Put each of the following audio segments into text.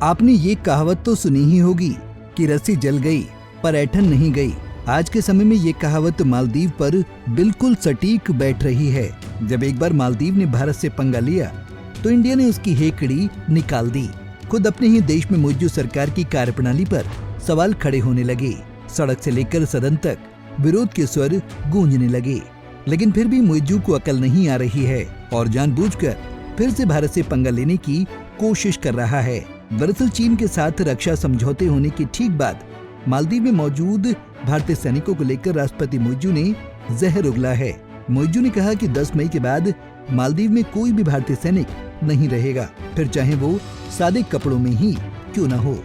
आपने ये कहावत तो सुनी ही होगी कि रस्सी जल गई पर ऐठन नहीं गई। आज के समय में ये कहावत मालदीव पर बिल्कुल सटीक बैठ रही है। जब एक बार मालदीव ने भारत से पंगा लिया तो इंडिया ने उसकी हेकड़ी निकाल दी। खुद अपने ही देश में मौजूद सरकार की कार्यप्रणाली पर सवाल खड़े होने लगे। सड़क से लेकर सदन तक विरोध के स्वर गूंजने लगे, लेकिन फिर भी मुइज्जू को अकल नहीं आ रही है और जानबूझकर फिर से भारत से पंगा लेने की कोशिश कर रहा है। दरअसल चीन के साथ रक्षा समझौते होने के ठीक बाद मालदीव में मौजूद भारतीय सैनिकों को लेकर राष्ट्रपति मुइज्जू ने जहर उगला है। मुइज्जू ने कहा कि 10 मई के बाद मालदीव में कोई भी भारतीय सैनिक नहीं रहेगा, फिर चाहे वो सादे कपड़ों में ही क्यों न हो।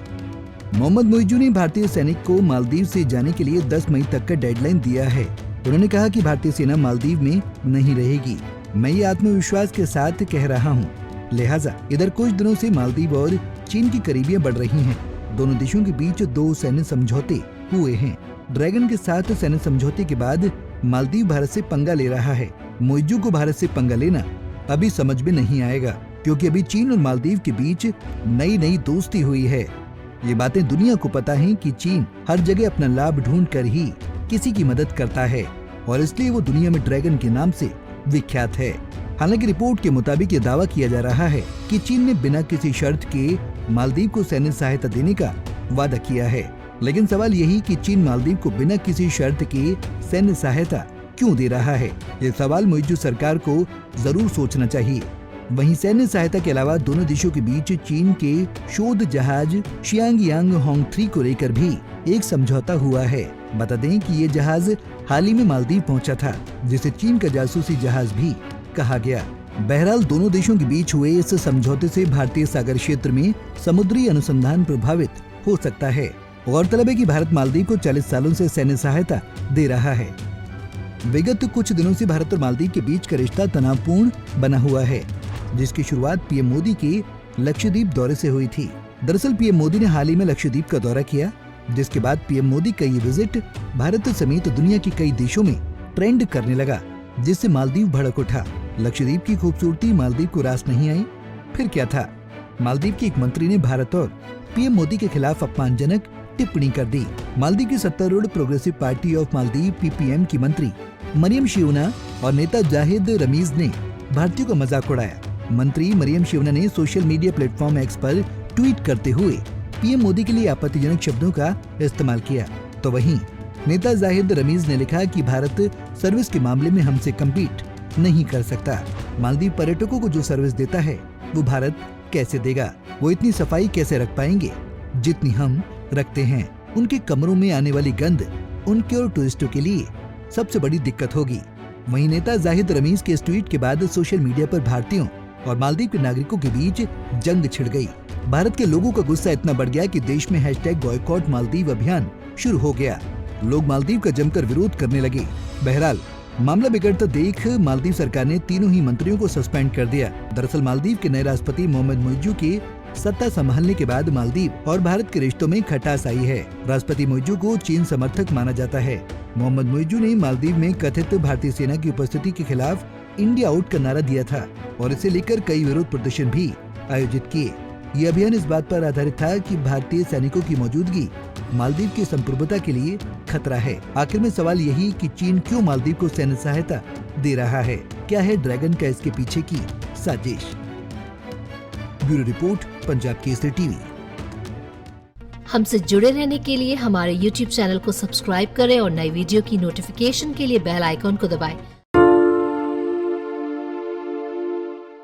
मोहम्मद मुइज्जू ने भारतीय सैनिक को मालदीव से जाने के लिए 10 मई तक का डेडलाइन दिया है। उन्होंने कहा कि भारतीय सेना मालदीव में नहीं रहेगी। मैं ये आत्मविश्वास के साथ कह रहा हूँ, लिहाजा इधर कुछ दिनों से मालदीव और चीन की करीबियां बढ़ रही हैं। दोनों देशों के बीच 2 सैन्य समझौते हुए हैं। ड्रैगन के साथ सैन्य समझौते के बाद मालदीव भारत से पंगा ले रहा है। मुइज्जू को भारत से पंगा लेना अभी समझ में नहीं आएगा, क्योंकि अभी चीन और मालदीव के बीच नई दोस्ती हुई है। ये बातें दुनिया को पता है कि चीन हर जगह अपना लाभ ढूंढ कर ही किसी की मदद करता है और इसलिए वो दुनिया में ड्रैगन के नाम से विख्यात है। हालांकि रिपोर्ट के मुताबिक ये दावा किया जा रहा है कि चीन ने बिना किसी शर्त के मालदीव को सैन्य सहायता देने का वादा किया है। लेकिन सवाल यही कि चीन मालदीव को बिना किसी शर्त के सैन्य सहायता क्यों दे रहा है। ये सवाल मुइज्जू सरकार को जरूर सोचना चाहिए। वहीं सैन्य सहायता के अलावा दोनों देशों के बीच चीन के शोध जहाज शियांग होंग 3 को लेकर भी एक समझौता हुआ है। बता दें कि ये जहाज हाल ही में मालदीव पहुंचा था, जिसे चीन का जासूसी जहाज भी कहा गया। बहरहाल दोनों देशों के बीच हुए इस समझौते से भारतीय सागर क्षेत्र में समुद्री अनुसंधान प्रभावित हो सकता है। गौरतलब है कि भारत मालदीव को 40 सालों से सैन्य सहायता दे रहा है। विगत कुछ दिनों से भारत और मालदीव के बीच का रिश्ता तनावपूर्ण बना हुआ है, जिसकी शुरुआत पीएम मोदी के लक्षद्वीप दौरे से हुई थी। दरअसल पीएम मोदी ने हाल ही में लक्षद्वीप का दौरा किया, जिसके बाद पीएम मोदी का ये विजिट भारत समेत दुनिया के कई देशों में ट्रेंड करने लगा, जिससे मालदीव भड़क उठा। लक्षद्वीप की खूबसूरती मालदीव को रास नहीं आई। फिर क्या था, मालदीव के एक मंत्री ने भारत और पीएम मोदी के खिलाफ अपमानजनक टिप्पणी कर दी। मालदीव की सत्तारूढ़ progressive party of Maldives PPM की मंत्री मरियम शिवना और नेता जाहिद रमीज ने भारतीयों का मजाक उड़ाया। मंत्री मरियम शिवना ने सोशल मीडिया प्लेटफॉर्म एक्स पर ट्वीट करते हुए पीएम मोदी के लिए आपत्तिजनक शब्दों का इस्तेमाल किया। तो वहीं नेता जाहिद रमीज ने लिखा कि भारत सर्विस के मामले में हमसे कम्पीट नहीं कर सकता। मालदीव पर्यटकों को जो सर्विस देता है वो भारत कैसे देगा? वो इतनी सफाई कैसे रख पाएंगे जितनी हम रखते हैं? उनके कमरों में आने वाली गंध उनके और टूरिस्टों के लिए सबसे बड़ी दिक्कत होगी। वहीं नेता जाहिद रमीज के इस ट्वीट के बाद सोशल मीडिया पर भारतीयों और मालदीव के नागरिकों के बीच जंग छिड़ गई। भारत के लोगों का गुस्सा इतना बढ़ गया कि देश में #बॉयकॉट मालदीव अभियान शुरू हो गया। लोग मालदीव का जमकर विरोध करने लगे। बहरहाल मामला बिगड़ता देख मालदीव सरकार ने तीनों ही मंत्रियों को सस्पेंड कर दिया। दरअसल मालदीव के नए राष्ट्रपति मोहम्मद मुइज्जू के सत्ता संभालने के बाद मालदीव और भारत के रिश्तों में खटास आई है। राष्ट्रपति मुइज्जू को चीन समर्थक माना जाता है। मोहम्मद मुइज्जू ने मालदीव में कथित भारतीय सेना की उपस्थिति के खिलाफ इंडिया आउट का नारा दिया था और इसे लेकर कई विरोध प्रदर्शन भी आयोजित किए। ये अभियान इस बात पर आधारित था कि भारतीय सैनिकों की मौजूदगी मालदीव की संप्रभुता के लिए खतरा है। आखिर में सवाल यही कि चीन क्यों मालदीव को सैन्य सहायता दे रहा है? क्या है ड्रैगन का इसके पीछे की साजिश? Bureau report, Punjab Kesari TV. हमसे जुड़े रहने के लिए हमारे YouTube चैनल को सब्सक्राइब करें और नई वीडियो की नोटिफिकेशन के लिए बेल आइकॉन को दबाएं।